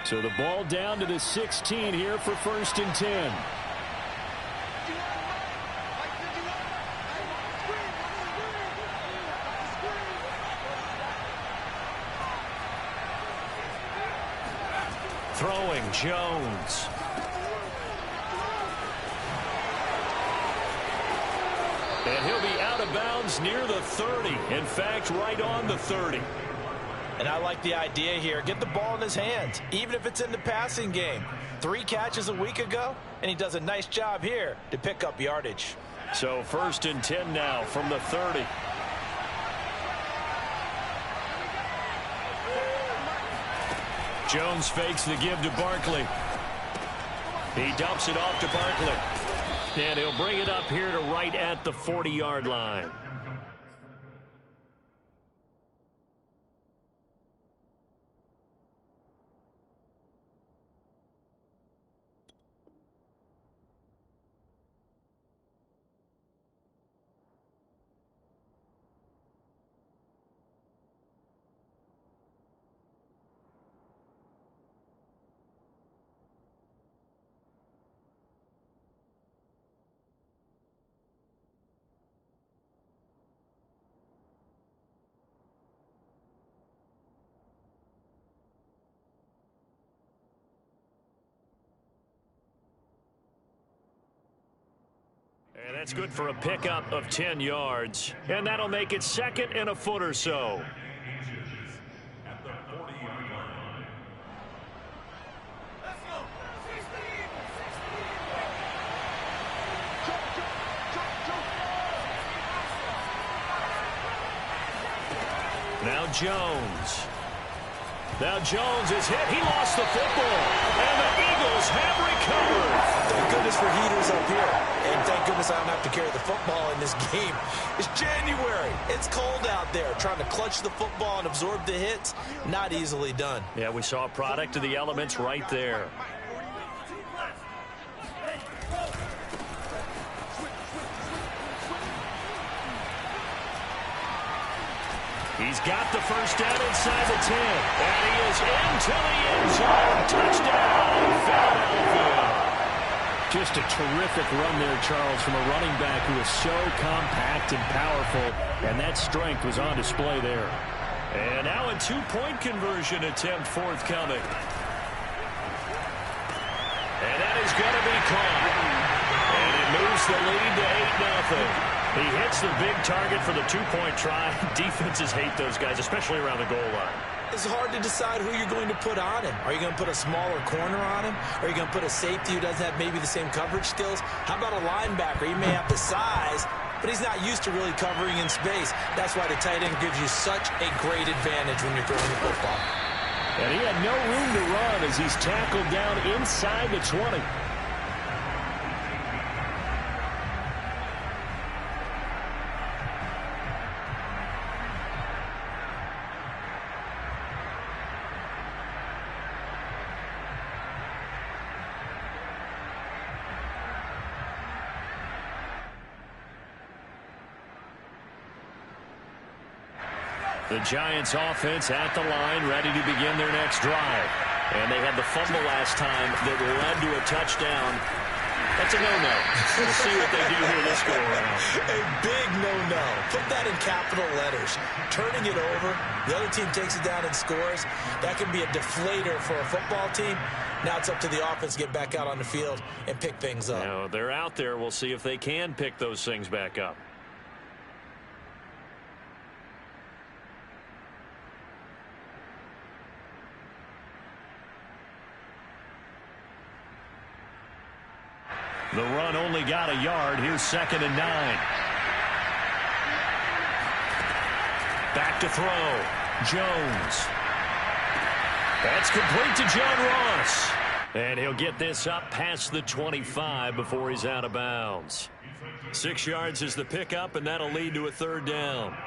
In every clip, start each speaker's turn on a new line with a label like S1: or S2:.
S1: So the ball down to the 16 here for 1st and 10. Throwing Jones. And he'll be out of bounds near the 30. In fact, right on the 30.
S2: And I like the idea here. Get the ball in his hands, even if it's in the passing game. 3 catches a week ago, and he does a nice job here to pick up yardage.
S1: So 1st and 10 now from the 30. Jones fakes the give to Barkley. He dumps it off to Barkley. And he'll bring it up here to right at the 40-yard line. And that's good for a pickup of 10 yards. And that'll make it 2nd and a foot or so. Now Jones. Now Jones is hit. He lost the football. And the Eagles have recovered.
S2: Thank goodness for heaters up here. And thank goodness I don't have to carry the football in this game. It's January. It's cold out there. Trying to clutch the football and absorb the hits, not easily done.
S1: Yeah, we saw a product of the elements right there. He's got the first down inside the 10. And he is into the end zone. Touchdown, Philadelphia. Just a terrific run there, Charles, from a running back who is so compact and powerful. And that strength was on display there. And now a 2-point conversion attempt forthcoming. And that is going to be caught. And it moves the lead to 8-0. He hits the big target for the 2-point try. Defenses hate those guys, especially around the goal line.
S2: It's hard to decide who you're going to put on him. Are you going to put a smaller corner on him? Are you going to put a safety who doesn't have maybe the same coverage skills? How about a linebacker? He may have the size, but he's not used to really covering in space. That's why the tight end gives you such a great advantage when you're throwing the football.
S1: And he had no room to run as he's tackled down inside the 20. The Giants offense at the line, ready to begin their next drive. And they had the fumble last time that led to a touchdown. That's a no-no. We'll see what they do here this go-around.
S2: A big no-no. Put that in capital letters. Turning it over, the other team takes it down and scores. That can be a deflator for a football team. Now it's up to the offense to get back out on the field and pick things up.
S1: Now, they're out there. We'll see if they can pick those things back up. The run only got a yard. Here's 2nd and 9. Back to throw. Jones. That's complete to John Ross. And he'll get this up past the 25 before he's out of bounds. 6 yards is the pickup, and that'll lead to a 3rd down.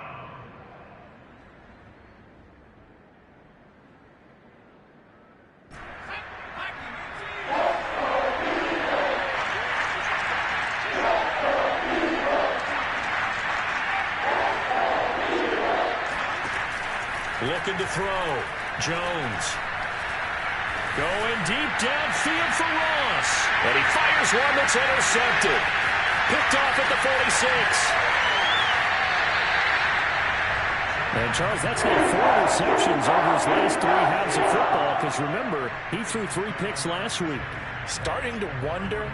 S1: Looking to throw. Jones. Going deep downfield for Ross. And he fires one that's intercepted. Picked off at the 46. And, Charles, that's now 4 interceptions over his last 3 halves of football because, remember, he threw 3 picks last week.
S2: Starting to wonder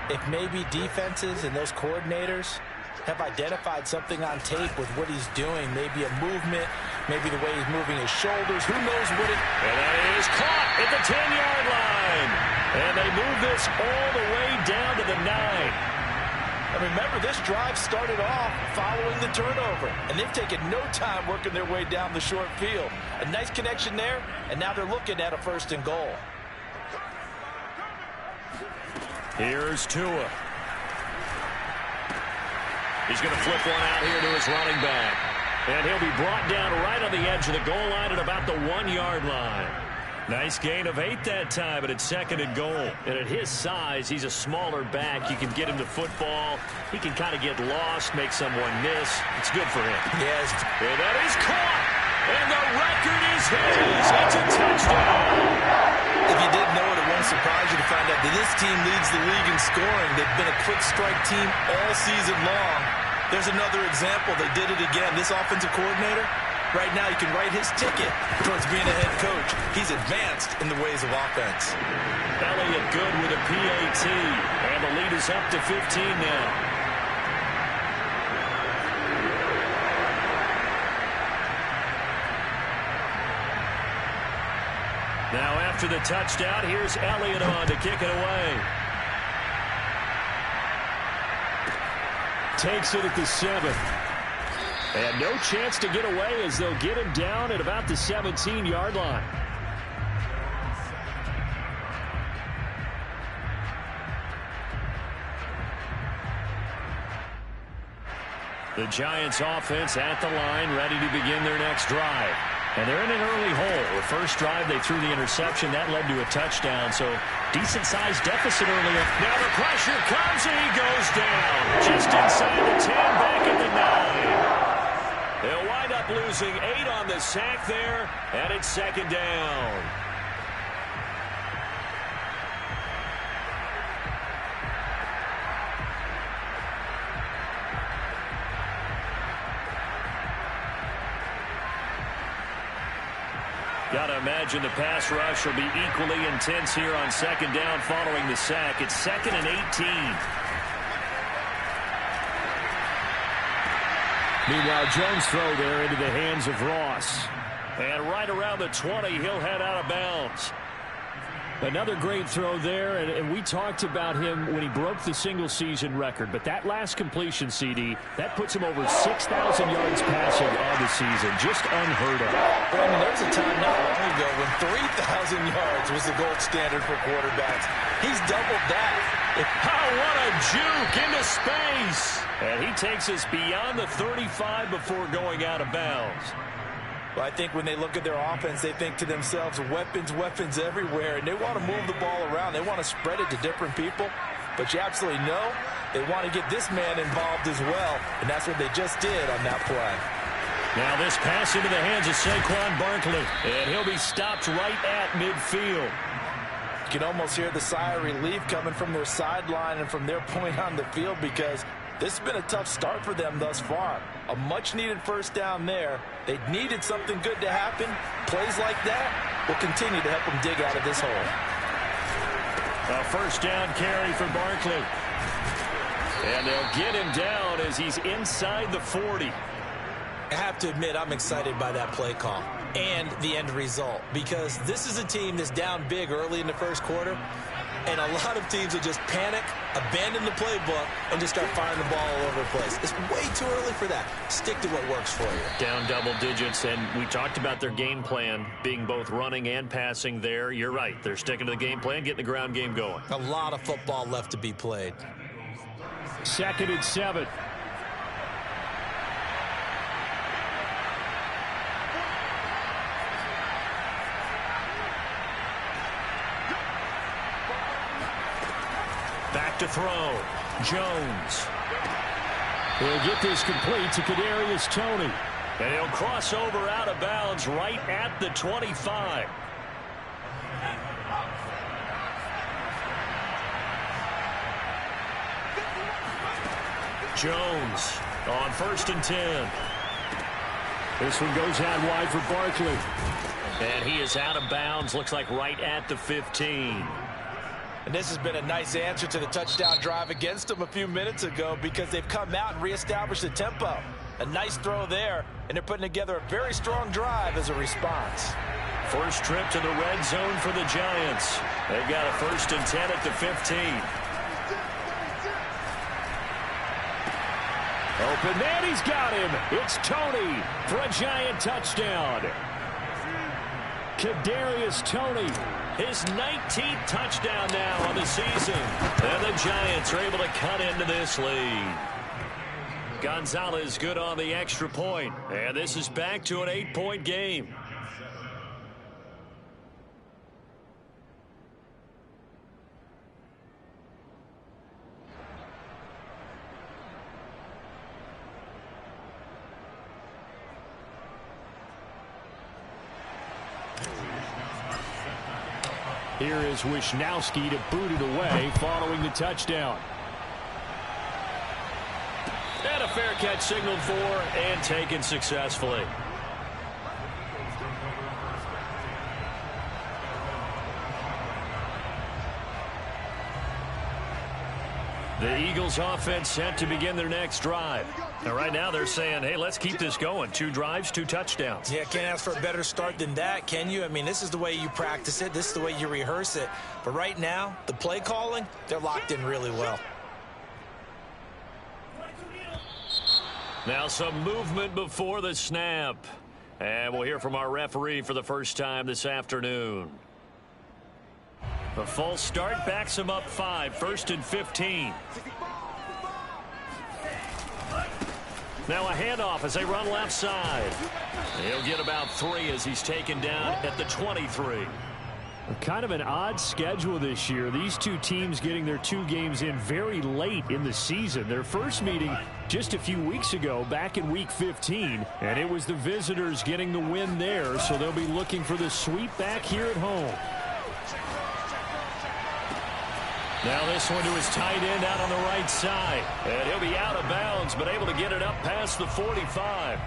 S2: if maybe defenses and those coordinators have identified something on tape with what he's doing. Maybe a movement, maybe the way he's moving his shoulders. Who knows what it...
S1: And that is caught at the 10-yard line. And they move this all the way down to the 9.
S2: And remember, this drive started off following the turnover. And they've taken no time working their way down the short field. A nice connection there, and now they're looking at a 1st and goal.
S1: Here's Tua. He's going to flip one out here to his running back. And he'll be brought down right on the edge of the goal line at about the 1-yard line. Nice gain of 8 that time, but it's 2nd and goal. And at his size, he's a smaller back. You can get him the football. He can kind of get lost, make someone miss. It's good for him.
S2: Yes.
S1: And that is caught. And the record is his. It's a touchdown.
S2: If you didn't know it, it won't surprise you to find out that this team leads the league in scoring. They've been a quick strike team all season long. There's another example. They did it again. This offensive coordinator, right now, you can write his ticket towards being a head coach. He's advanced in the ways of offense.
S1: Elliott good with a PAT. And the lead is up to 15 now. Now after the touchdown, here's Elliott on to kick it away. Takes it at the 7. And no chance to get away as they'll get him down at about the 17-yard line. The Giants offense at the line, ready to begin their next drive. And they're in an early hole. The first drive, they threw the interception. That led to a touchdown, so decent-sized deficit earlier. Now the pressure comes, and he goes down. Just inside the 10, back at the 9. They'll wind up losing 8 on the sack there, and it's 2nd down. Got to imagine the pass rush will be equally intense here on 2nd down following the sack. It's 2nd and 18. Meanwhile, Jones throw there into the hands of Ross. And right around the 20, he'll head out of bounds. Another great throw there, and we talked about him when he broke the single-season record. But that last completion, CD, that puts him over 6,000 yards passing on the season. Just unheard of.
S2: Well, I mean, there was a time not long ago when 3,000 yards was the gold standard for quarterbacks. He's doubled that.
S1: Oh, what a juke into space. And he takes us beyond the 35 before going out of bounds.
S2: Well, I think when they look at their offense, they think to themselves, weapons, weapons everywhere, and they want to move the ball around. They want to spread it to different people, but you absolutely know they want to get this man involved as well, and that's what they just did on that play.
S1: Now this pass into the hands of Saquon Barkley, and he'll be stopped right at midfield.
S2: You can almost hear the sigh of relief coming from their sideline and from their point on the field because this has been a tough start for them thus far. A much-needed first down there. They needed something good to happen. Plays like that will continue to help them dig out of this hole.
S1: A first down carry for Barkley. And they'll get him down as he's inside the 40.
S2: I have to admit, I'm excited by that play call and the end result because this is a team that's down big early in the first quarter. And a lot of teams will just panic, abandon the playbook, and just start firing the ball all over the place. It's way too early for that. Stick to what works for you.
S1: Down double digits, and we talked about their game plan being both running and passing there. You're right. They're sticking to the game plan, getting the ground game going.
S2: A lot of football left to be played.
S1: 2nd and 7. Back to throw. Jones. He'll get this complete to Kadarius Toney. And he'll cross over out of bounds right at the 25. Jones on 1st and 10. This one goes out wide for Barkley. And he is out of bounds, looks like right at the 15.
S2: And this has been a nice answer to the touchdown drive against them a few minutes ago because they've come out and reestablished the tempo. A nice throw there, and they're putting together a very strong drive as a response.
S1: First trip to the red zone for the Giants. They've got a 1st and 10 at the 15. Open man, he's got him. It's Toney for a Giant touchdown. Kadarius Toney, his 19th touchdown now on the season. And the Giants are able to cut into this lead. Gonzalez good on the extra point. And this is back to an 8-point game. Here is Wisnowski to boot it away following the touchdown. And a fair catch signaled for and taken successfully. The Eagles offense set to begin their next drive. And right now they're saying, hey, let's keep this going. 2 drives, 2 touchdowns.
S2: Yeah, can't ask for a better start than that, can you? I mean, this is the way you practice it. This is the way you rehearse it. But right now, the play calling, they're locked in really well.
S1: Now some movement before the snap. And we'll hear from our referee for the first time this afternoon. The false start backs him up 5, 1st and 15. Now a handoff as they run left side. He'll get about 3 as he's taken down at the 23. Kind of an odd schedule this year. These two teams getting their 2 games in very late in the season. Their first meeting just a few weeks ago back in week 15. And it was the visitors getting the win there. So they'll be looking for the sweep back here at home. Now this one to his tight end out on the right side. And he'll be out of bounds, but able to get it up past the 45.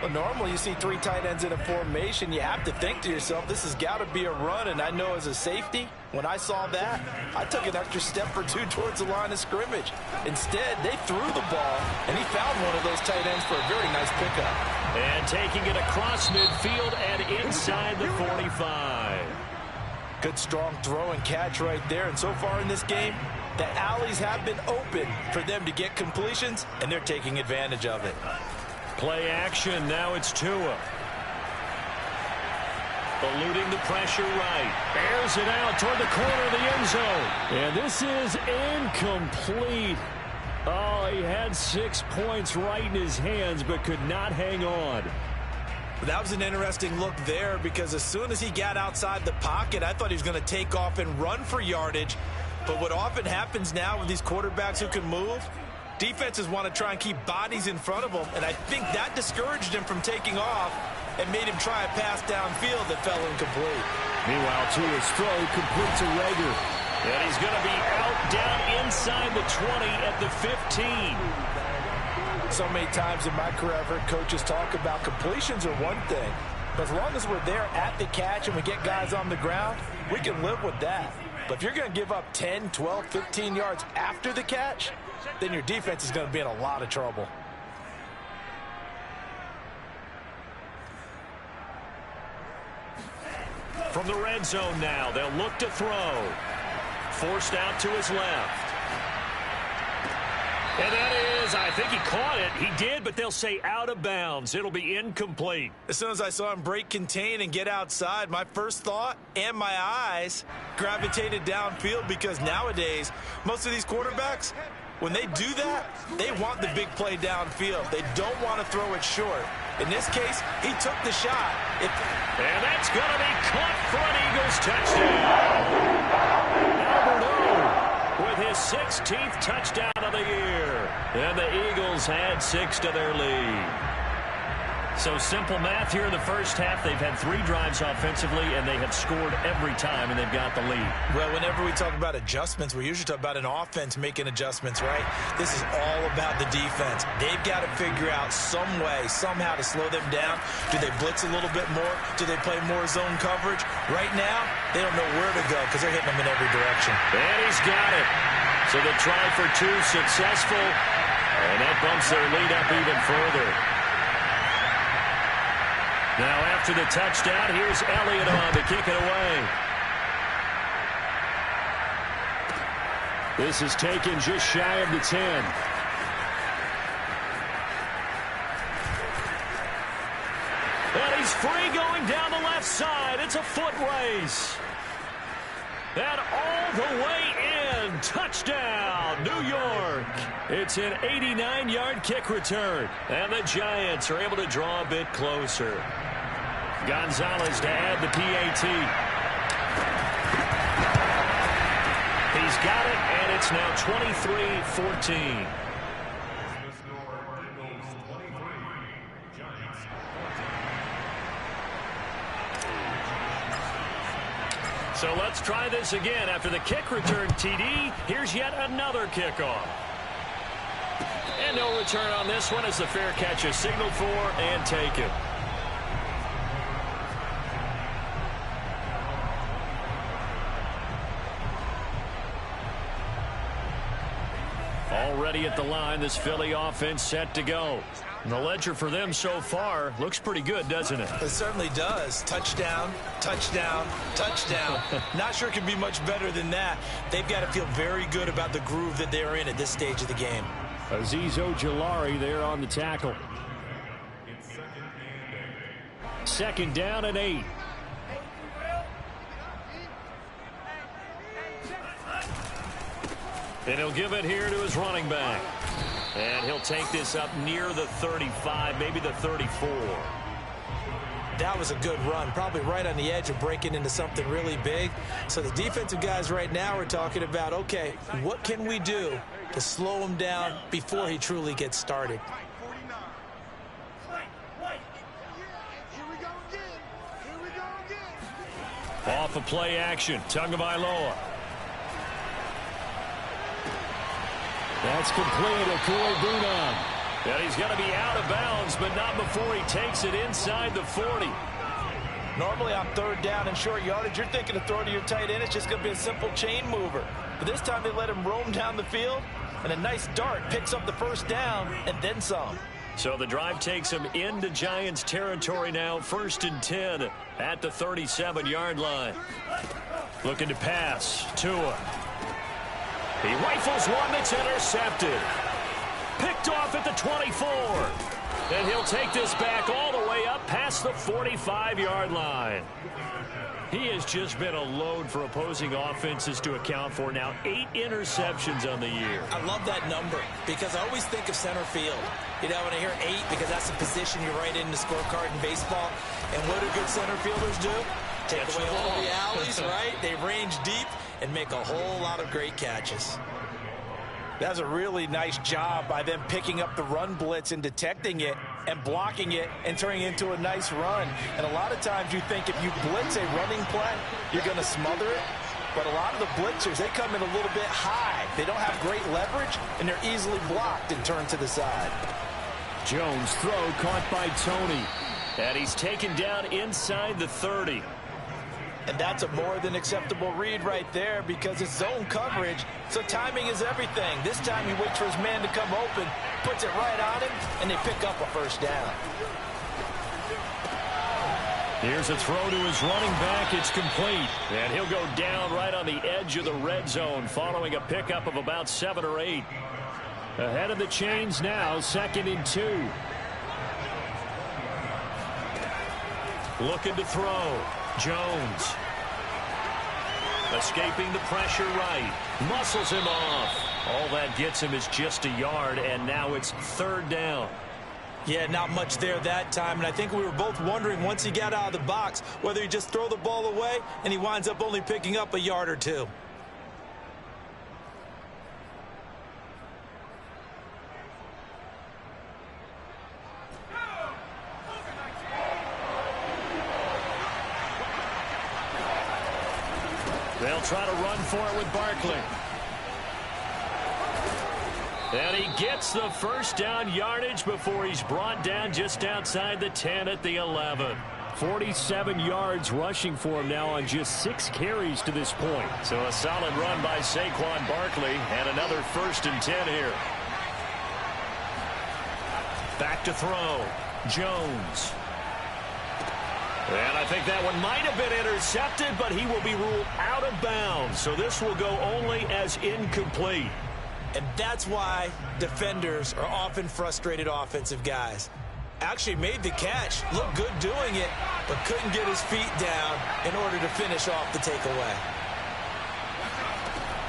S2: Well, normally you see 3 tight ends in a formation. You have to think to yourself, this has got to be a run. And I know as a safety, when I saw that, I took an extra step or 2 towards the line of scrimmage. Instead, they threw the ball, and he found one of those tight ends for a very nice pickup.
S1: And taking it across midfield and inside the 45.
S2: Good strong throw and catch right there. And so far in this game, the alleys have been open for them to get completions, and they're taking advantage of it.
S1: Play action. Now it's Tua. Eluding the pressure right. Airs it out toward the corner of the end zone. And this is incomplete. Oh, he had 6 points right in his hands, but could not hang on.
S2: That was an interesting look there because as soon as he got outside the pocket, I thought he was going to take off and run for yardage. But what often happens now with these quarterbacks who can move, defenses want to try and keep bodies in front of them, and I think that discouraged him from taking off and made him try a pass downfield that fell incomplete.
S1: Meanwhile, Tua's throw complete to Rager. And he's going to be out down inside the 20 at the 15.
S2: So many times in my career I've heard coaches talk about completions are one thing, but as long as we're there at the catch and we get guys on the ground, we can live with that. But if you're going to give up 10, 12, 15 yards after the catch, then your defense is going to be in a lot of trouble.
S1: From the red zone now, they'll look to throw. Forced out to his left. And that is, I think he caught it. He did, but they'll say out of bounds. It'll be incomplete.
S2: As soon as I saw him break contain and get outside, my first thought and my eyes gravitated downfield because nowadays, most of these quarterbacks, when they do that, they want the big play downfield. They don't want to throw it short. In this case, he took the shot.
S1: And that's going to be caught for an Eagles touchdown. Albert O with his 16th touchdown of the year. And the Eagles add 6 to their lead. So simple math here in the first half. They've had 3 drives offensively, and they have scored every time, and they've got the lead.
S2: Well, whenever we talk about adjustments, we usually talk about an offense making adjustments, right? This is all about the defense. They've got to figure out some way, somehow to slow them down. Do they blitz a little bit more? Do they play more zone coverage? Right now, they don't know where to go because they're hitting them in every direction.
S1: And he's got it. So the try for 2 successful, and that bumps their lead up even further. Now after the touchdown, here's Elliott on to kick it away. This is taken just shy of the 10. And he's free going down the left side. It's a foot race. And all the way in. Touchdown, New York. It's an 89-yard kick return. And the Giants are able to draw a bit closer. Gonzalez to add the PAT. He's got it, and it's now 23-14. So let's try this again. After the kick return TD, here's yet another kickoff. And no return on this one as the fair catch is signaled for and taken. Already at the line, this Philly offense set to go. And the ledger for them so far looks pretty good, doesn't it?
S2: It certainly does. Touchdown, touchdown, touchdown. Not sure it can be much better than that. They've got to feel very good about the groove that they're in at this stage of the game.
S1: Azeez Ojulari there on the tackle. 2nd down and 8. And he'll give it here to his running back. And he'll take this up near the 35, maybe the 34.
S2: That was a good run, probably right on the edge of breaking into something really big. So the defensive guys right now are talking about, okay, what can we do to slow him down before he truly gets started?
S1: Off of play action, Tagovailoa. That's complete, Akoi Bunam. And he's going to be out of bounds, but not before he takes it inside the 40.
S2: Normally on 3rd down and short yardage, you're thinking of throwing to your tight end. It's just going to be a simple chain mover. But this time they let him roam down the field, and a nice dart picks up the 1st down and then some.
S1: So the drive takes him into Giants territory now, 1st and 10 at the 37-yard line. Looking to pass, Tua. He rifles one that's intercepted. Picked off at the 24. And he'll take this back all the way up past the 45-yard line. He has just been a load for opposing offenses to account for. Now 8 interceptions on the year.
S2: I love that number because I always think of center field. You know, when I hear 8, because that's the position you write in the scorecard in baseball. And what do good center fielders do? Take away all the alleys, right? They range deep and make a whole lot of great catches. That's a really nice job by them picking up the run blitz and detecting it and blocking it and turning it into a nice run. And a lot of times you think if you blitz a running play, you're going to smother it. But a lot of the blitzers, they come in a little bit high. They don't have great leverage, and they're easily blocked and turned to the side.
S1: Jones' throw caught by Tony. And he's taken down inside the 30.
S2: And that's a more than acceptable read right there because it's zone coverage, so timing is everything. This time he waits for his man to come open, puts it right on him, and they pick up a 1st down.
S1: Here's a throw to his running back. It's complete. And he'll go down right on the edge of the red zone following a pickup of about 7 or 8. Ahead of the chains now, 2nd and 2. Looking to throw. Jones. Escaping the pressure right. Muscles him off. All that gets him is just a yard, and now it's 3rd down.
S2: Yeah, not much there that time, and I think we were both wondering once he got out of the box whether he just throw the ball away and he winds up only picking up a yard or 2.
S1: They'll try to run for it with Barkley. And he gets the first down yardage before he's brought down just outside the 10 at the 11. 47 yards rushing for him now on just 6 carries to this point. So a solid run by Saquon Barkley and another 1st and 10 here. Back to throw. Jones. And I think that one might have been intercepted, but he will be ruled out of bounds. So this will go only as incomplete.
S2: And that's why defenders are often frustrated offensive guys. Actually made the catch, looked good doing it, but couldn't get his feet down in order to finish off the takeaway.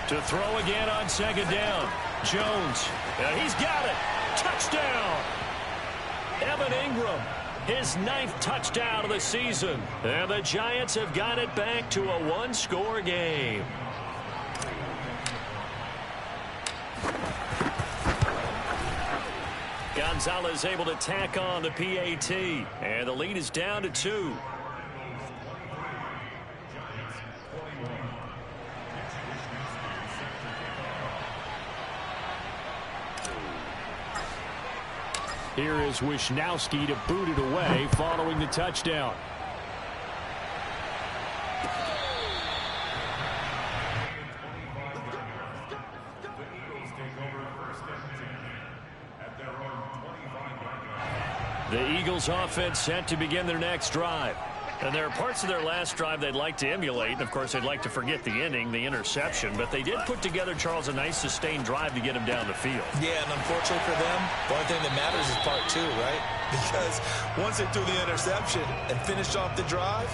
S1: To throw again on 2nd down. Jones. He's got it. Touchdown. Evan Ingram. His 9th touchdown of the season. And the Giants have got it back to a 1-score game. Gonzalez able to tack on the PAT. And the lead is down to 2. Here is Wisnowski to boot it away following the touchdown. The Eagles offense set to begin their next drive. And there are parts of their last drive they'd like to emulate. And, of course, they'd like to forget the ending, the interception. But they did put together, Charles, a nice sustained drive to get him down the field.
S2: Yeah, and unfortunately for them, the only thing that matters is part 2, right? Because once they threw the interception and finished off the drive,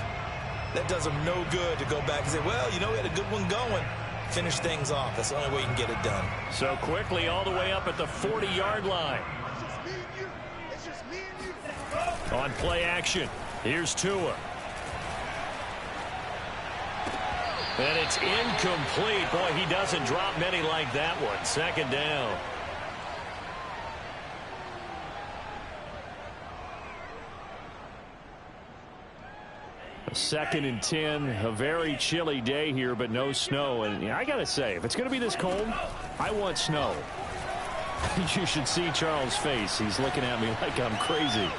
S2: that does them no good to go back and say, well, you know, we had a good one going. Finish things off. That's the only way you can get it done.
S1: So quickly all the way up at the 40-yard line. On play action, here's Tua. And it's incomplete. Boy, he doesn't drop many like that one. 2nd down. A 2nd and 10. A very chilly day here, but no snow. And I got to say, if it's going to be this cold, I want snow. You should see Charles' face. He's looking at me like I'm crazy.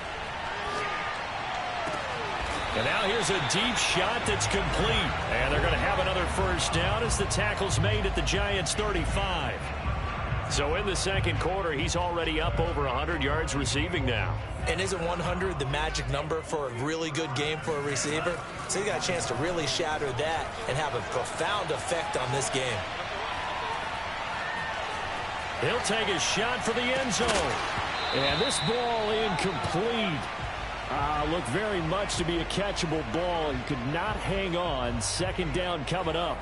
S1: And now here's a deep shot that's complete. And they're going to have another 1st down as the tackle's made at the Giants' 35. So in the 2nd quarter, he's already up over 100 yards receiving now.
S2: And isn't 100 the magic number for a really good game for a receiver? So he got a chance to really shatter that and have a profound effect on this game.
S1: He'll take a shot for the end zone. And this ball incomplete. Looked very much to be a catchable ball and could not hang on. 2nd down coming up.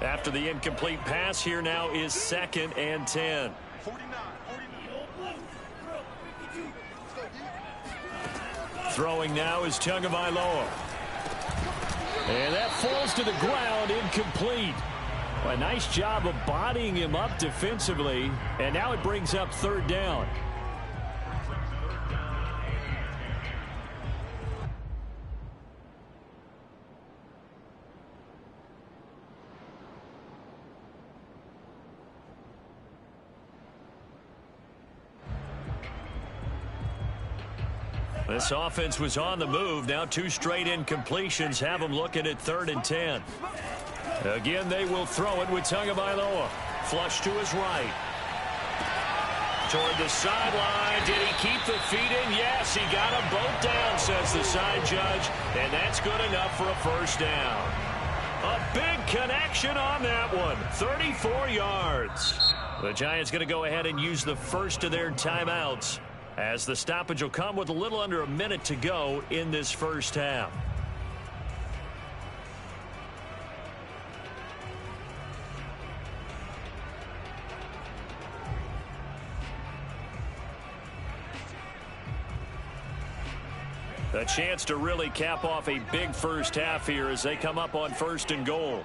S1: After the incomplete pass, here now is 2nd and 10. Throwing now is Tagovailoa. And that falls to the ground, incomplete. A nice job of bodying him up defensively. And now it brings up 3rd down. This offense was on the move. Now 2 straight incompletions have them looking at 3rd and 10. Again, they will throw it with Tagovailoa. Flush to his right. Toward the sideline. Did he keep the feet in? Yes, he got them both down, says the side judge. And that's good enough for a 1st down. A big connection on that one. 34 yards. The Giants going to go ahead and use the first of their timeouts, as the stoppage will come with a little under a minute to go in this 1st half. A chance to really cap off a big 1st half here as they come up on 1st and goal.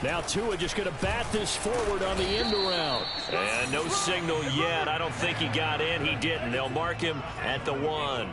S1: Now Tua just going to bat this forward on the end around. And no signal yet. I don't think he got in. He didn't. They'll mark him at the 1.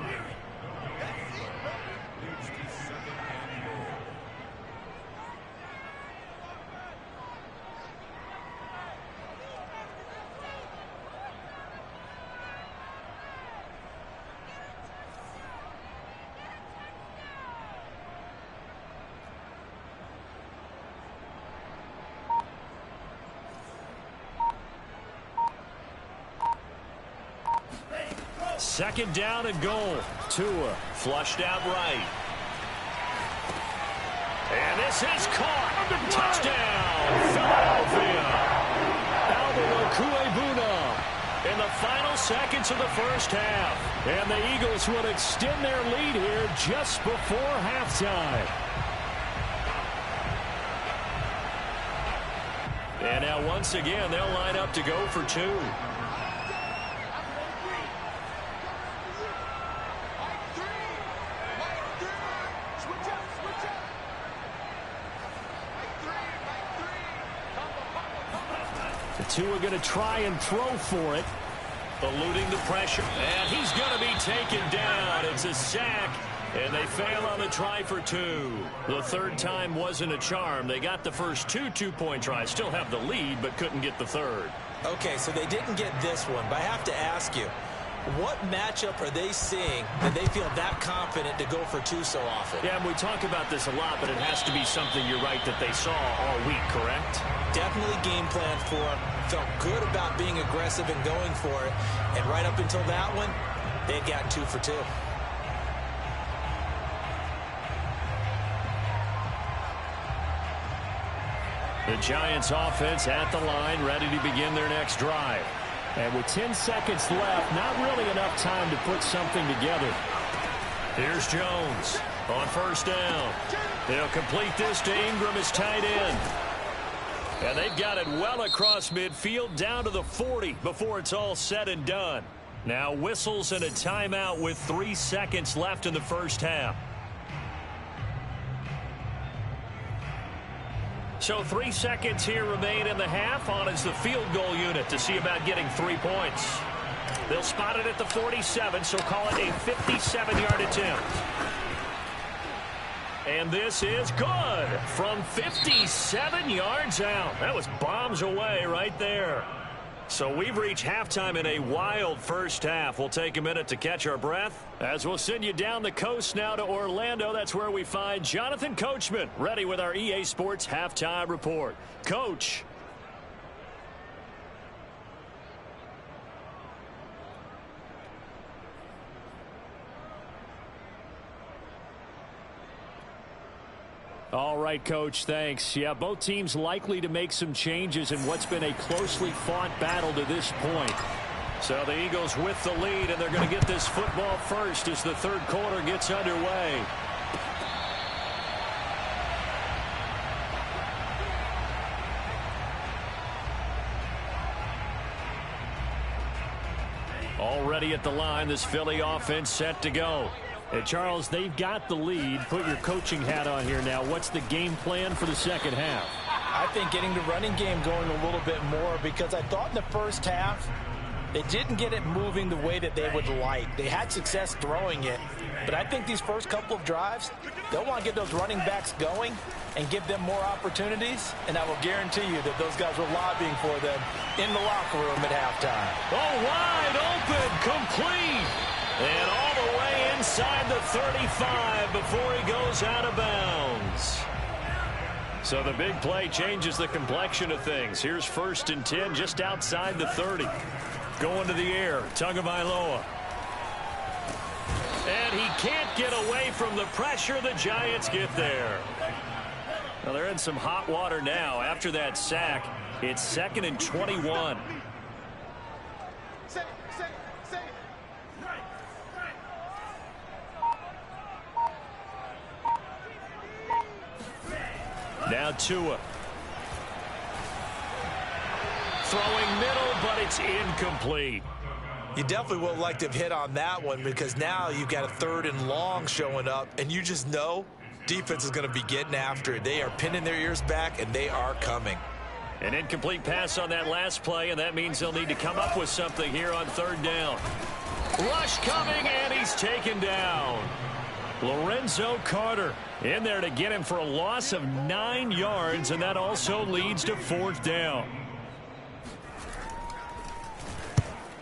S1: Second down and goal. Tua flushed out right. And this is caught. Touchdown, Philadelphia. Alvin Okuebuna in the final seconds of the first half. And the Eagles will extend their lead here just before halftime. And now once again, they'll line up to go for 2. Tua going to try and throw for it. Eluding the pressure. And he's going to be taken down. It's a sack. And they fail on the try for 2. The third time wasn't a charm. They got the first 2 two-point tries. Still have the lead, but couldn't get the third.
S2: Okay, so they didn't get this one. But I have to ask you, what matchup are they seeing that they feel that confident to go for 2 so often?
S1: Yeah, we talk about this a lot, but it has to be something, you're right, that they saw all week, correct?
S2: Definitely game plan for it. Felt good about being aggressive and going for it. And right up until that one, they had gotten 2 for 2.
S1: The Giants offense at the line, ready to begin their next drive. And with 10 seconds left, not really enough time to put something together. Here's Jones on first down. They'll complete this to Ingram as tight end. And they've got it well across midfield down to the 40 before it's all said and done. Now whistles and a timeout with 3 seconds left in the first half. So 3 seconds here remain in the half. On is the field goal unit to see about getting 3 points. They'll spot it at the 47, so call it a 57-yard attempt. And this is good from 57 yards out. That was bombs away right there. So we've reached halftime in a wild first half. We'll take a minute to catch our breath as we'll send you down the coast now to Orlando. That's where we find Jonathan Coachman ready with our EA Sports Halftime Report. Coach. All right, Coach, thanks. Yeah, both teams likely to make some changes in what's been a closely fought battle to this point. So the Eagles with the lead, and they're going to get this football first as the third quarter gets underway. Already at the line, this Philly offense set to go. And Charles, they've got the lead. Put your coaching hat on here now. What's the game plan for the second half?
S2: I think getting the running game going a little bit more, because I thought in the first half they didn't get it moving the way that they would like. They had success throwing it, but I think these first couple of drives, they'll want to get those running backs going and give them more opportunities, and I will guarantee you that those guys were lobbying for them in the locker room at halftime.
S1: Oh, wide open, complete, and all the way inside the 35 before he goes out of bounds. So the big play changes the complexion of things. Here's 1st and 10 just outside the 30. Going to the air, Tagovailoa. And he can't get away from the pressure. The Giants get there. Well, they're in some hot water now. After that sack, it's 2nd and 21. Now Tua. Throwing middle, but it's incomplete.
S2: You definitely would have liked to have hit on that one, because now you've got a 3rd and long showing up, and you just know defense is going to be getting after it. They are pinning their ears back, and they are coming.
S1: An incomplete pass on that last play, and that means they'll need to come up with something here on third down. Rush coming, and he's taken down. Lorenzo Carter in there to get him for a loss of 9 yards, and that also leads to fourth down.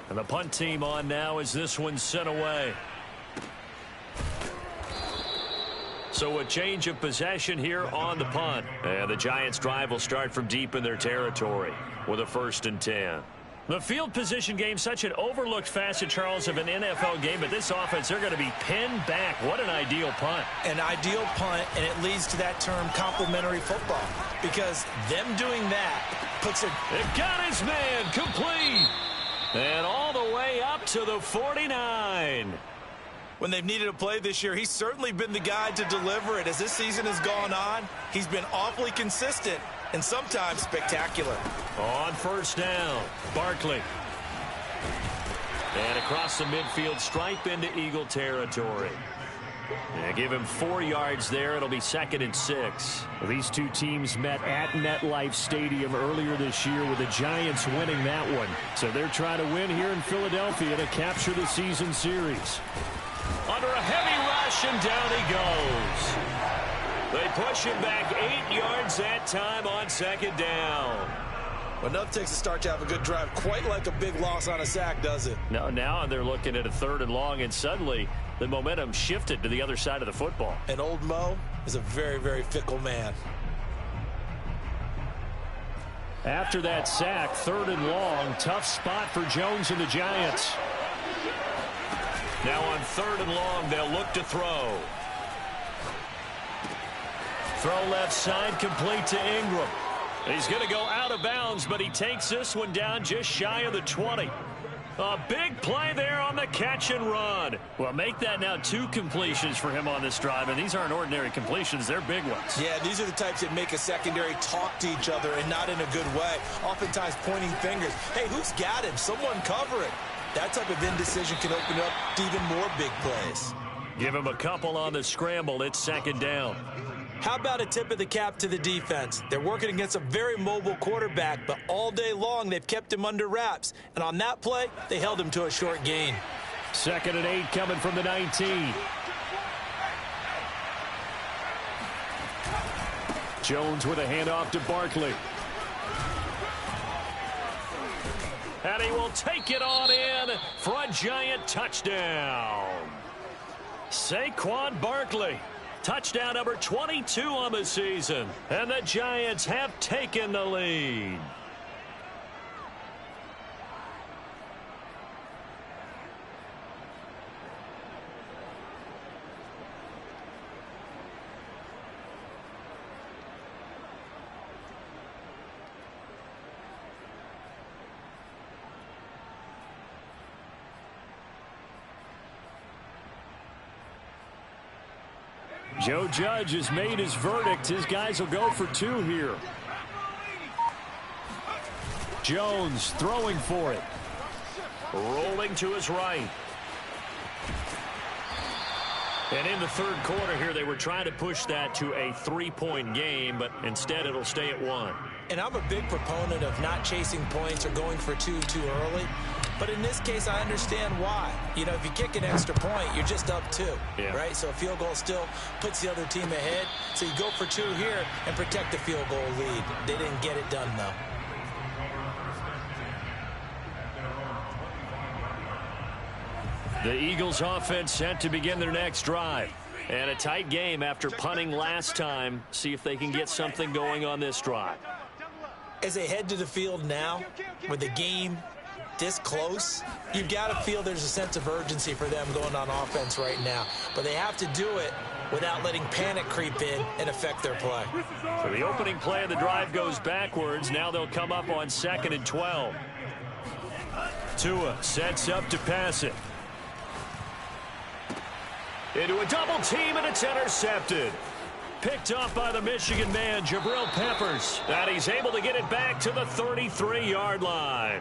S1: And the punt team on now as this one's sent away. So a change of possession here on the punt. And the Giants' drive will start from deep in their territory with a 1st and 10. The field position game, such an overlooked facet, Charles, of an NFL game, but this offense, they're going to be pinned back. What an ideal punt.
S2: An ideal punt, and it leads to that term complementary football, because them doing that puts it.
S1: It got his man complete. And all the way up to the 49.
S2: When they've needed a play this year, he's certainly been the guy to deliver it. As this season has gone on, he's been awfully consistent and sometimes spectacular.
S1: On 1st down, Barkley. And across the midfield, stripe into Eagle territory. And give him 4 yards there. It'll be 2nd and 6. These two teams met at MetLife Stadium earlier this year with the Giants winning that one. So they're trying to win here in Philadelphia to capture the season series. Under a heavy rush, and down he goes. They push him back 8 yards that time on 2nd down.
S2: Well, enough takes to start to have a good drive. Quite like a big loss on a sack, does it?
S1: No, now they're looking at a 3rd and long, and suddenly the momentum shifted to the other side of the football.
S2: And old Mo is a very, very fickle man.
S1: After that sack, 3rd and long, tough spot for Jones and the Giants. Now on 3rd and long, they'll look to throw. Throw left side, complete to Ingram. He's going to go out of bounds, but he takes this one down just shy of the 20. A big play there on the catch and run. Well, make that now 2 completions for him on this drive, and these aren't ordinary completions. They're big ones.
S2: Yeah, these are the types that make a secondary talk to each other, and not in a good way. Oftentimes pointing fingers. Hey, who's got him? Someone cover it. That type of indecision can open up to even more big plays.
S1: Give him a couple on the scramble. It's 2nd down.
S2: How about a tip of the cap to the defense? They're working against a very mobile quarterback, but all day long they've kept him under wraps. And on that play, they held him to a short gain.
S1: 2nd and 8 coming from the 19. Jones with a handoff to Barkley. And he will take it on in for a Giant touchdown. Saquon Barkley. Touchdown number 22 on the season. And the Giants have taken the lead. Joe Judge has made his verdict. His guys will go for 2 here. Jones throwing for it. Rolling to his right. And in the 3rd quarter here, they were trying to push that to a 3-point game, but instead it'll stay at 1.
S2: And I'm a big proponent of not chasing points or going for 2 too early. But in this case, I understand why. You know, if you kick an extra point, you're just up 2, right? So a field goal still puts the other team ahead. So you go for 2 here and protect the field goal lead. They didn't get it done, though.
S1: The Eagles offense set to begin their next drive. And a tight game after punting last time. See if they can get something going on this drive.
S2: As they head to the field now, with the game this close, you've got to feel there's a sense of urgency for them going on offense right now. But they have to do it without letting panic creep in and affect their play.
S1: So the opening play of the drive goes backwards. Now they'll come up on 2nd and 12. Tua sets up to pass it. Into a double team, and it's intercepted. Picked off by the Michigan man, Jabril Peppers. And he's able to get it back to the 33-yard line.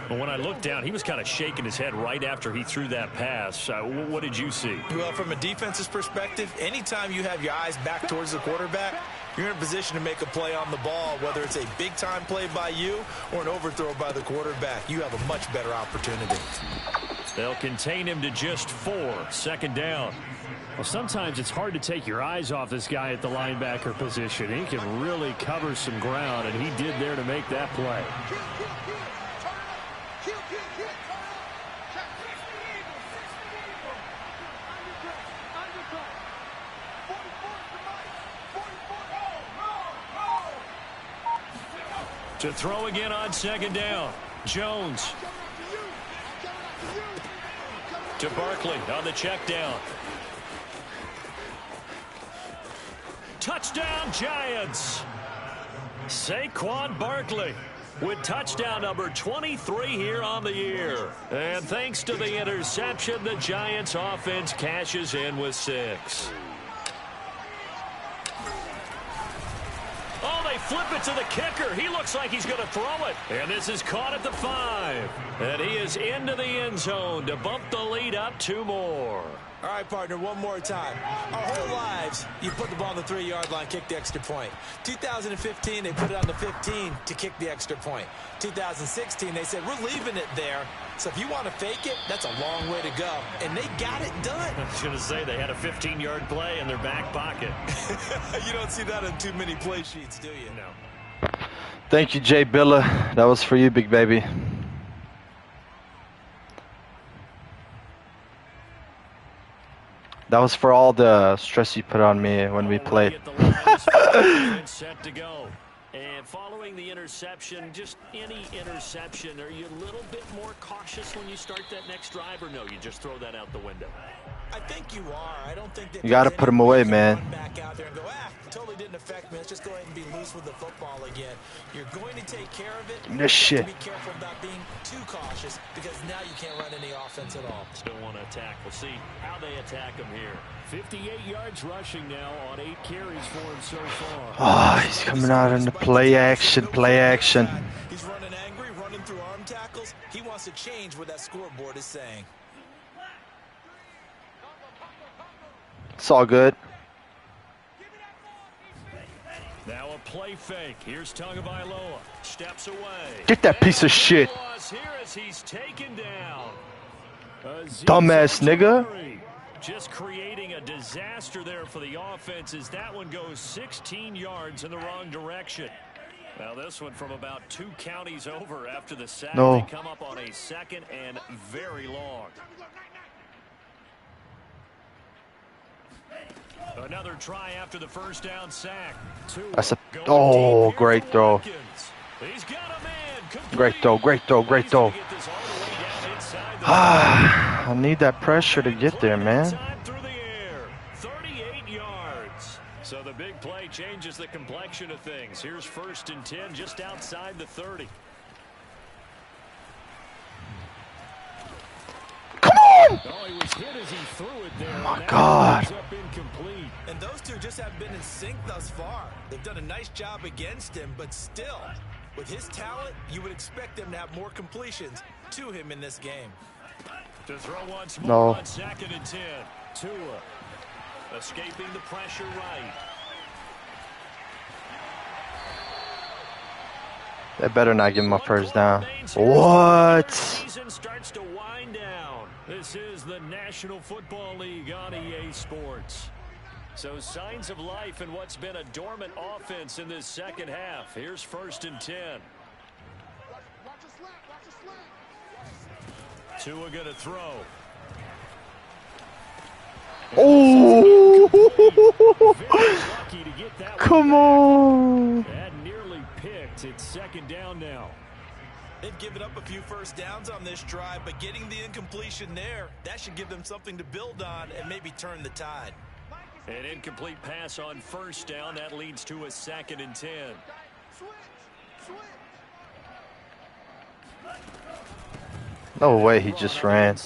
S1: Well, when I looked down, he was kind of shaking his head right after he threw that pass. What did you see?
S2: Well, from a defense's perspective, anytime you have your eyes back towards the quarterback, you're in a position to make a play on the ball, whether it's a big-time play by you or an overthrow by the quarterback. You have a much better opportunity.
S1: They'll contain him to just 4. 2nd down.
S3: Well, sometimes it's hard to take your eyes off this guy at the linebacker position. He can really cover some ground, and he did there to make that play.
S1: To throw again on 2nd down. Jones. To Barkley on the check down. Touchdown, Giants. Saquon Barkley with touchdown number 23 here on the year. And thanks to the interception, the Giants offense cashes in with 6. Oh, they flip it to the kicker. He looks like he's going to throw it. And this is caught at the 5. And he is into the end zone to bump the lead up 2 more.
S2: All right, partner, one more time. Our whole lives, you put the ball on the 3-yard line, kick the extra point. 2015, they put it on the 15 to kick the extra point. 2016, they said, we're leaving it there. So if you want to fake it, that's a long way to go. And they got it done.
S1: I was going to say they had a 15-yard play in their back pocket.
S2: You don't see that on too many play sheets, do you?
S1: No.
S4: Thank you, Jay Billa. That was for you, big baby. That was for all the stress you put on me when we played.
S1: Set to go. And following the interception, just any interception, are you a little bit more cautious when you start that next drive, or no, you just throw that out the window?
S2: I think you are. I don't think that
S4: you got to put him away, man.
S2: Back out there and go, totally didn't affect me. Let's just go ahead and be loose with the football again. You're going to take care of it.
S4: This shit.
S2: Be careful about being too cautious, because now you can't run any offense at all.
S1: Still want to attack. We'll see how they attack him here. 58 yards rushing now on 8 carries for him so far.
S4: Oh, he's coming out in the play action.
S2: He's running angry, running through arm tackles. He wants to change what that scoreboard is saying.
S4: It's all good.
S1: Now a play fake. Here's Tagovailoa. Steps away.
S4: Get that piece of shit.
S1: Here as he's taken down.
S4: Dumbass nigga.
S1: Just creating a disaster there for the offense as that one goes 16 yards in the wrong direction. Now this one from about 2 counties over after the sack.
S4: No.
S1: They come up on a 2nd and very long. Another try after the first down sack.
S4: That's a great throw.
S1: He's got a man.
S4: Great throw. I need that pressure to get there, man.
S1: 38 yards. So the big play changes the complexion of things. Here's 1st and 10 just outside the 30.
S4: Come on!
S1: Oh, he was hit as he threw it there.
S4: Oh my God.
S2: And those two just haven't been in sync thus far. They've done a nice job against him, but still, with his talent, you would expect them to have more completions to him in this game.
S1: To throw once more on 2nd and 10. Tua escaping the pressure right.
S4: They better not give him a first down. What?
S1: Season starts to wind down. This is the National Football League on EA Sports. So signs of life in what's been a dormant offense in this 2nd half. Here's 1st and 10. Tua gonna throw.
S4: Oh! Come on!
S1: That nearly picked. It's 2nd down now.
S2: They've given up a few first downs on this drive, but getting the incompletion there, that should give them something to build on and maybe turn the tide.
S1: An incomplete pass on 1st down. That leads to a 2nd and 10.
S4: No way he just ran.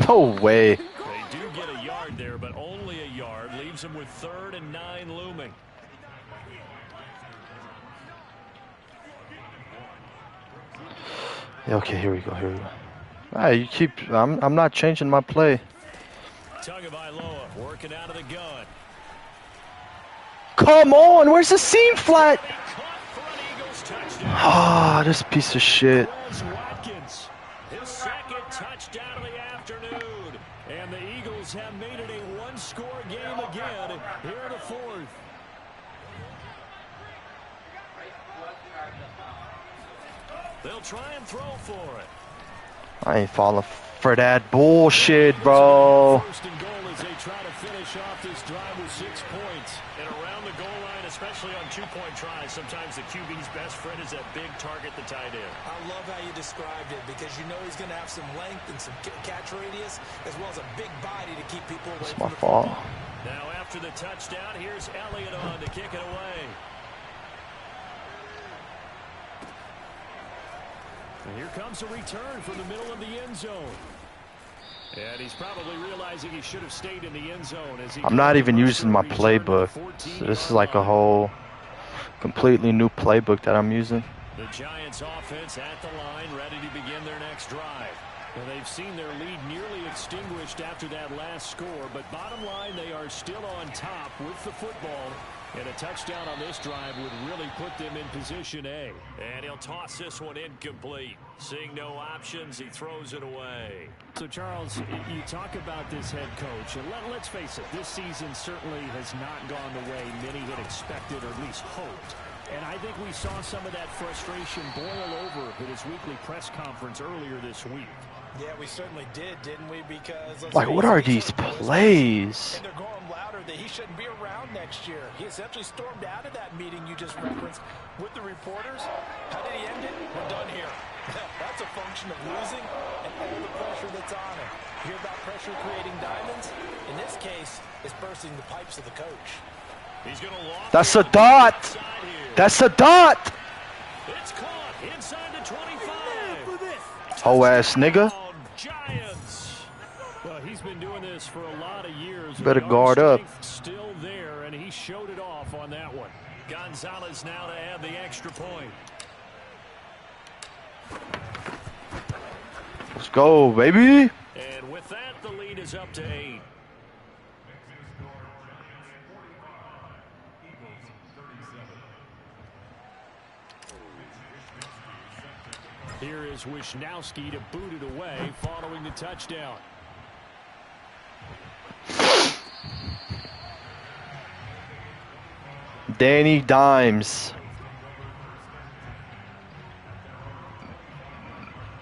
S4: No way.
S1: They do get a yard there, but only a yard. Leaves them with 3rd and 9 looming.
S4: Okay, here we go. Here we go. Alright, you keep. I'm not changing my play.
S1: Tagovailoa working out of the gun.
S4: Come on, where's the seam flat?
S1: Caught for an Eagles touchdown.
S4: Ah, this piece of shit.
S1: Wes Watkins, his second touchdown of the afternoon. And the Eagles have made it a one-score game again here in the fourth. They'll try and throw for it.
S4: I ain't falling for that bullshit, bro.
S1: First and goal as they try to finish off this drive with 6 points. And around the goal line, especially on two-point tries, sometimes the QB's best friend is that big target, the tight end.
S2: I love how you described it because you know he's going to have some length and some catch radius as well as a big body to keep people away
S4: It's
S2: from
S4: my
S2: the
S4: fault.
S2: football.
S1: Now after the touchdown, here's Elliott on to kick it away. And here comes a return from the middle of the end zone. And he's probably realizing he should have stayed in the end zone. As he
S4: I'm not even using my playbook. So this is like a whole completely new playbook that I'm using.
S1: The Giants offense at the line, ready to begin their next drive. Well, they've seen their lead nearly extinguished after that last score, but bottom line, they are still on top with the football. And a touchdown on this drive would really put them in position A. And he'll toss this one incomplete. Seeing no options, he throws it away. So, Charles, you talk about this head coach, and let's face it, this season certainly has not gone the way many had expected or at least hoped. And I think we saw some of that frustration boil over at his weekly press conference earlier this week.
S2: Yeah, we certainly did, didn't we? Because
S4: Like, what are these plays?
S2: and they're going louder that he shouldn't be around next year. He essentially stormed out of that meeting you just referenced with the reporters. How did he end it? We're done here. That's a function of losing and all the pressure that's on him. You hear about pressure creating diamonds? In this case, it's bursting the pipes of the coach.
S1: He's going to loft
S4: That's
S1: it
S4: a dot.
S1: inside here.
S4: That's a dot.
S1: It's caught inside the 25.
S4: Hoe ass nigga.
S1: Giants. Well, he's been doing this for a lot of years.
S4: Better
S1: The arm
S4: guard up.
S1: strength still there, and he showed it off on that one. Gonzalez now to add the extra point.
S4: Let's go, baby.
S1: And with that, the lead is up to 8. Here is Wisnowski to boot it away following the touchdown.
S4: Danny Dimes.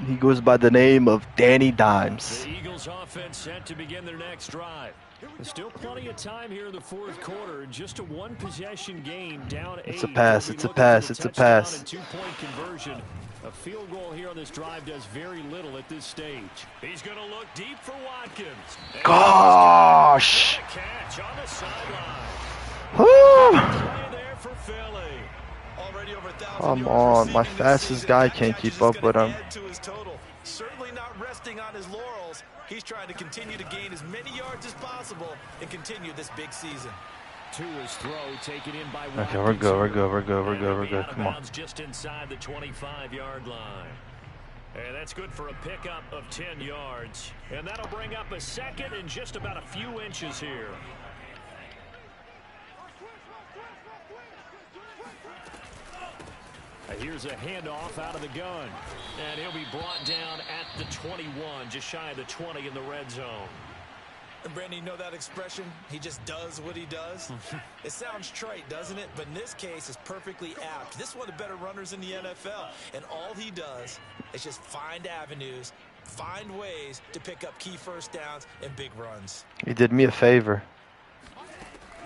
S4: He goes by the name of Danny Dimes.
S1: The Eagles offense set to begin their next drive. There's still plenty of time here in the fourth quarter. Just a one-possession game, down 8.
S4: It's a pass, it's a
S1: Looking
S4: pass,
S1: for the
S4: it's a
S1: touchdown
S4: pass.
S1: and two-point conversion. A field goal here on this drive does very little at this stage. He's going to look deep for Watkins. And
S4: Gosh.
S1: what a catch on the sideline.
S4: Woo.
S1: Play there for Philly.
S2: Already over 1,000
S4: Come
S2: yards
S4: on, my
S2: receiving this
S4: fastest
S2: season.
S4: guy
S2: That
S4: can't
S2: catch
S4: keep
S2: is
S4: up
S2: gonna
S4: with him.
S2: add to his total. Certainly not resting on his laurels. He's trying to continue to gain as many yards as possible and continue this big season.
S1: To his throw, taken in by Watkins.
S4: Okay, we're good, we're good, we're good, we're
S1: And
S4: good, we're
S1: it'll be
S4: good.
S1: out of
S4: Come on.
S1: bounds just inside the 25-yard line. And that's good for a pickup of 10 yards. And that'll bring up a second and just about a few inches here. Here's a handoff out of the gun. And he'll be brought down at the 21, just shy of the 20 in the red zone.
S2: And Brandon, you know that expression? He just does what he does. It sounds trite, doesn't it? But in this case, it's perfectly apt. This is one of the better runners in the NFL. And all he does is just find avenues, find ways to pick up key first downs and big runs.
S4: He did me a favor.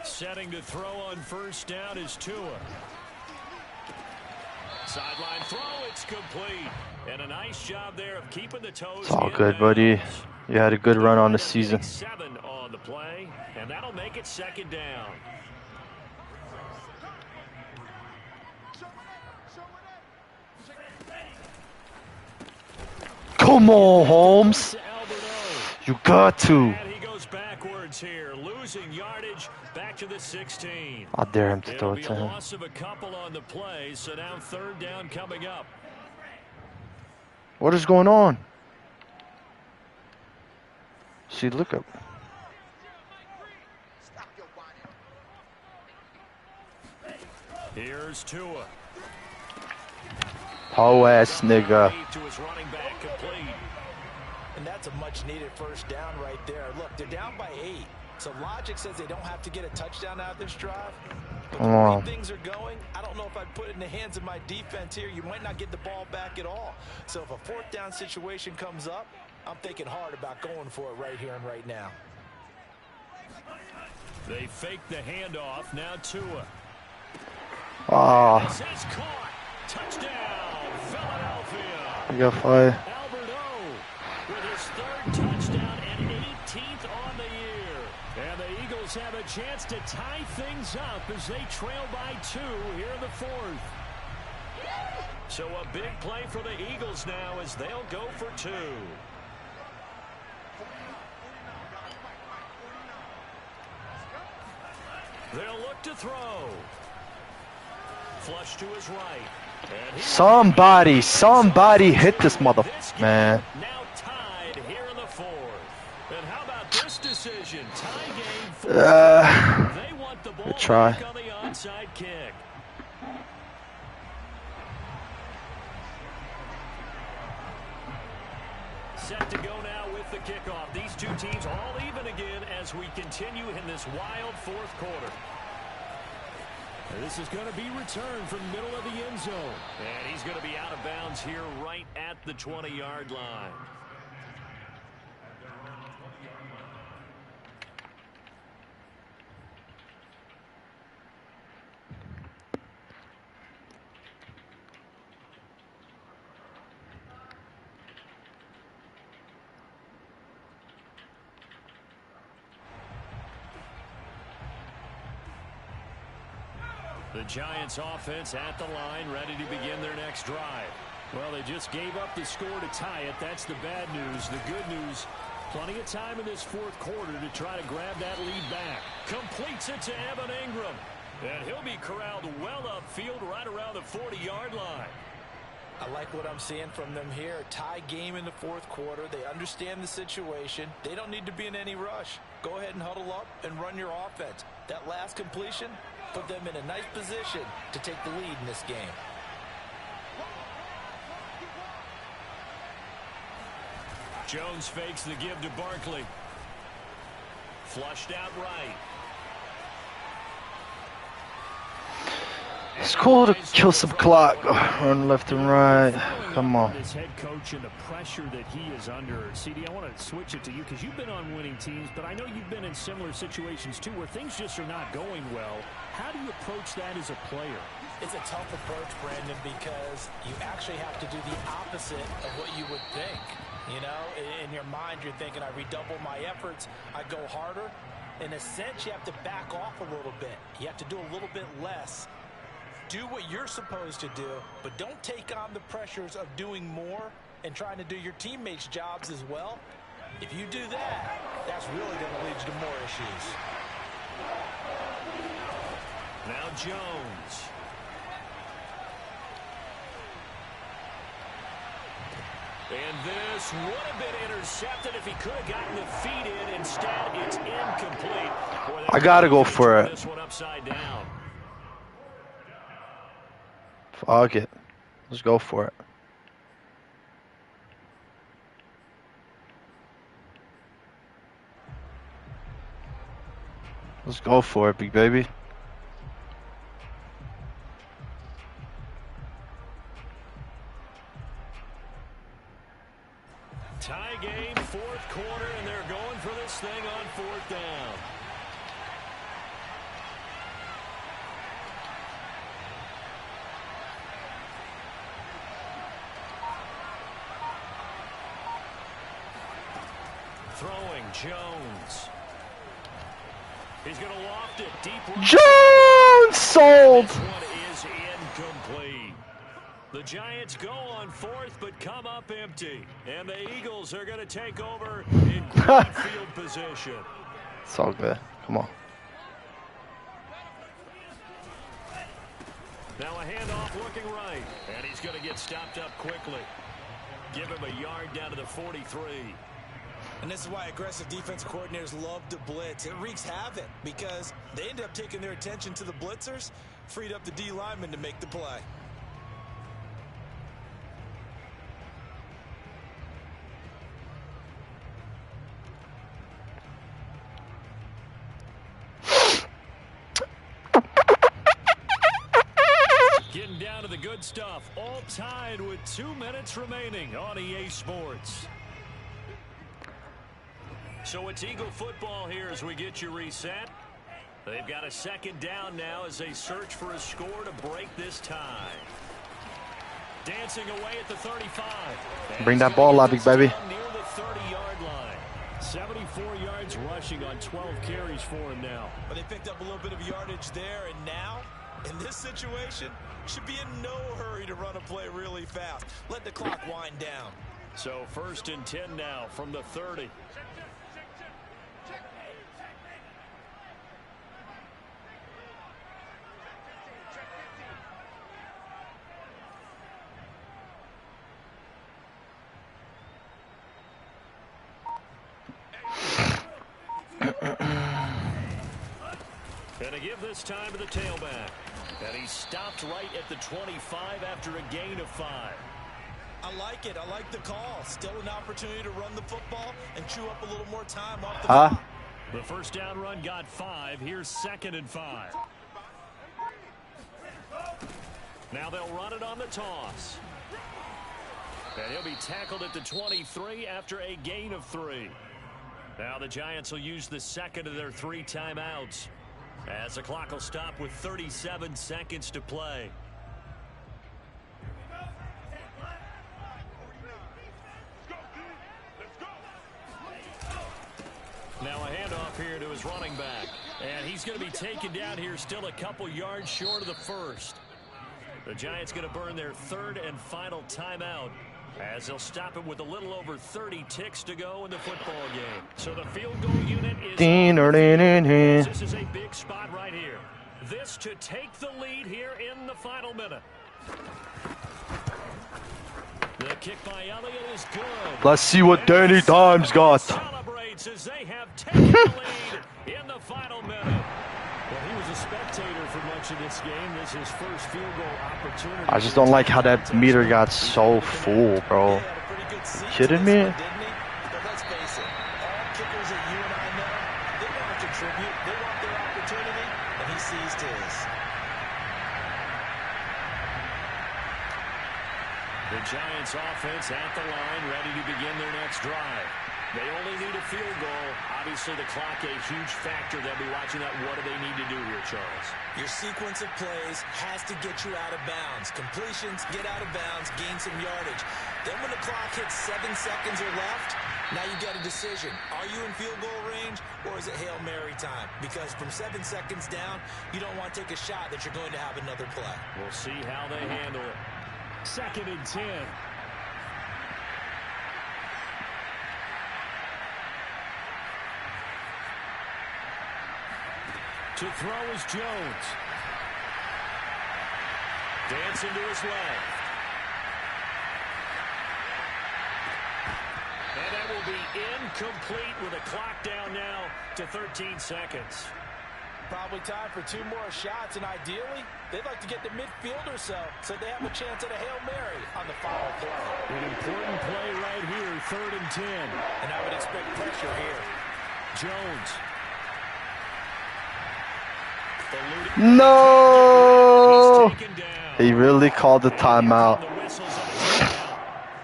S1: Setting to throw on first down is Tua. Sideline throw, it's complete. And a nice job there of keeping the toes.
S4: It's all
S1: in
S4: good, buddy.
S1: bounds.
S4: You had a good run on the season.
S1: 7 on the play, and that'll make it second down.
S4: Come on, Holmes.
S1: To Alberto.
S4: You got to.
S1: And he goes backwards here, losing yardage back to the 16.
S4: I dare him to throw
S1: It'll
S4: it
S1: be
S4: to
S1: a
S4: him.
S1: loss of a couple on the play, so now third down coming up.
S4: What is going on? See, look up.
S1: Here's Tua.
S4: Ho ass nigga.
S1: To his running back, complete.
S2: And that's a much-needed first down right there. Look, they're down by 8. So logic says they don't have to get a touchdown out of this drive. But the way things are going, I don't know if I'd put it in the hands of my defense here. You might not get the ball back at all. So if a fourth down situation comes up, I'm thinking hard about going for it right here and right now.
S1: They fake the handoff. Now Tua.
S4: Ah.
S1: This is caught. Touchdown, Philadelphia.
S4: You got fired.
S1: Albert O with his third touchdown and 18th on the year. And the Eagles have a chance to tie things up as they trail by 2 here in the 4th. So a big play for the Eagles now as they'll go for 2. They'll look to throw. Flush to his right.
S4: Somebody hit this mother, man.
S1: Now tied here in the 4th. And how about this decision? Tie game 4. They want the ball back on the onside kick. Set to go now with the kickoff. These two teams all even again as we continue in this wild 4th quarter. And this is going to be returned from the middle of the end zone. And he's going to be out of bounds here right at the 20-yard line. The Giants offense at the line, ready to begin their next drive. Well, they just gave up the score to tie it. That's the bad news. The good news, plenty of time in this 4th quarter to try to grab that lead back. Completes it to Evan Ingram. And he'll be corralled well upfield right around the 40-yard line.
S2: I like what I'm seeing from them here. Tie game in the 4th quarter. They understand the situation. They don't need to be in any rush. Go ahead and huddle up and run your offense. That last completion put them in a nice position to take the lead in this game.
S1: Jones fakes the give to Barkley. Flushed out right.
S4: It's cool to kill some clock. Run left and right. Come on.
S3: His head coach and the pressure that he is under. CD, I want to switch it to you because you've been on winning teams, but I know you've been in similar situations too where things just are not going well. How do you approach that as a player?
S2: It's a tough approach, Brandon, because you actually have to do the opposite of what you would think. You know, in your mind, you're thinking, I redouble my efforts, I go harder. In a sense, you have to back off a little bit. You have to do a little bit less. Do what you're supposed to do, but don't take on the pressures of doing more and trying to do your teammates' jobs as well. If you do that, that's really going to lead you to more issues.
S1: Now Jones. And this would have been intercepted if he could have gotten the feet in. Instead, it's incomplete. Boy,
S4: I got to go for it.
S1: This one upside down.
S4: Fuck it. Let's go for it. Let's go for it, big baby.
S1: Tie game, 4th quarter, and they're going for this thing on 4th down. Throwing Jones. He's going to loft it deep right.
S4: Jones sold.
S1: This one is incomplete. The Giants go on 4th but come up empty. And the Eagles are going to take over in great field position.
S4: It's all good. Come on.
S1: Now a handoff looking right. And he's going to get stopped up quickly. Give him a yard down to the 43.
S2: And this is why aggressive defense coordinators love to blitz. It wreaks havoc because they end up taking their attention to the blitzers, freed up the D lineman to make the play.
S1: Getting down to the good stuff. All tied with 2 minutes remaining on EA Sports. So it's Eagle football here as we get you reset. They've got a second down now as they search for a score to break this tie. Dancing away at the 35.
S4: Bring that ball up, big baby.
S1: Near the 30-yard line. 74 yards rushing on 12 carries for him now.
S2: But they picked up a little bit of yardage there, and now, in this situation, should be in no hurry to run a play really fast. Let the clock wind down.
S1: So 1st and 10 now from the 30. And to give this time to the tailback. And he stopped right at the 25 after a gain of 5.
S2: I like it. I like the call. Still an opportunity to run the football and chew up a little more time off the clock.
S1: The first down run got 5. Here's 2nd and 5. Now they'll run it on the toss. And he'll be tackled at the 23 after a gain of 3. Now the Giants will use the second of their 3 timeouts, as the clock will stop with 37 seconds to play. Now a handoff here to his running back. And he's going to be taken down here still a couple yards short of the first. The Giants going to burn their 3rd and final timeout, as they'll stop it with a little over 30 ticks to go in the football game. So the field goal unit is this is a big spot right here. This to take the lead here in the final minute. The kick by Elliott is good.
S4: Let's see what Danny Dimes got.
S1: Celebrates as they have taken the lead in the final minute.
S3: Well, he was a spectator for much of this game. This is his first field goal opportunity.
S4: I just don't like how that meter got so full, bro. You kidding me?
S2: But let's face it, all kickers that you and I know, they want to contribute. They want their opportunity, and he seized his.
S1: The Giants offense at the line, ready to begin their next drive. They only need a field goal. Obviously, the clock a huge factor. They'll be watching that. What do they need to do here, Charles?
S2: Your sequence of plays has to get you out of bounds. Completions, get out of bounds, gain some yardage. Then when the clock hits 7 seconds or left, now you got a decision. Are you in field goal range, or is it Hail Mary time? Because from 7 seconds down, you don't want to take a shot that you're going to have another play.
S1: We'll see how they handle it.
S3: 2nd and 10.
S1: To throw is Jones. Dancing to his left. And that will be incomplete with a clock down now to 13 seconds.
S2: Probably time for 2 more shots, and ideally, they'd like to get the midfield or so they have a chance at a Hail Mary on the final play.
S3: An important play right here, 3rd and 10.
S2: And I would expect pressure here.
S3: Jones.
S4: No! He really called the timeout.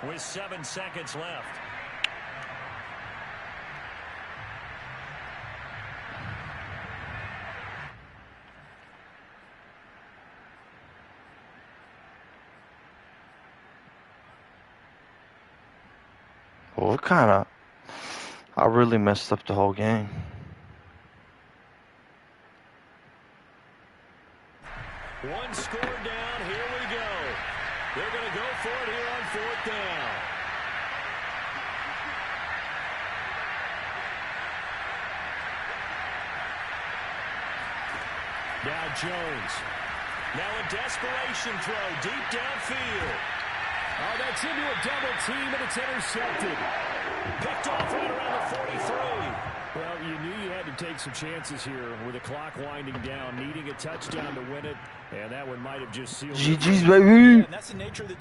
S1: With 7 seconds left.
S4: What kind of... I really messed up the whole game.
S1: One score down. Here we go. They're going to go for it here on 4th down. Now Jones. Now a desperation throw deep downfield.
S3: Oh, that's into a double team, and it's intercepted. Picked off right around the 43. Well, you knew you had to take some chances here with the clock winding down, needing a touchdown to win it, and that one might have just sealed it.
S4: GG's, baby.
S2: And that's the nature of the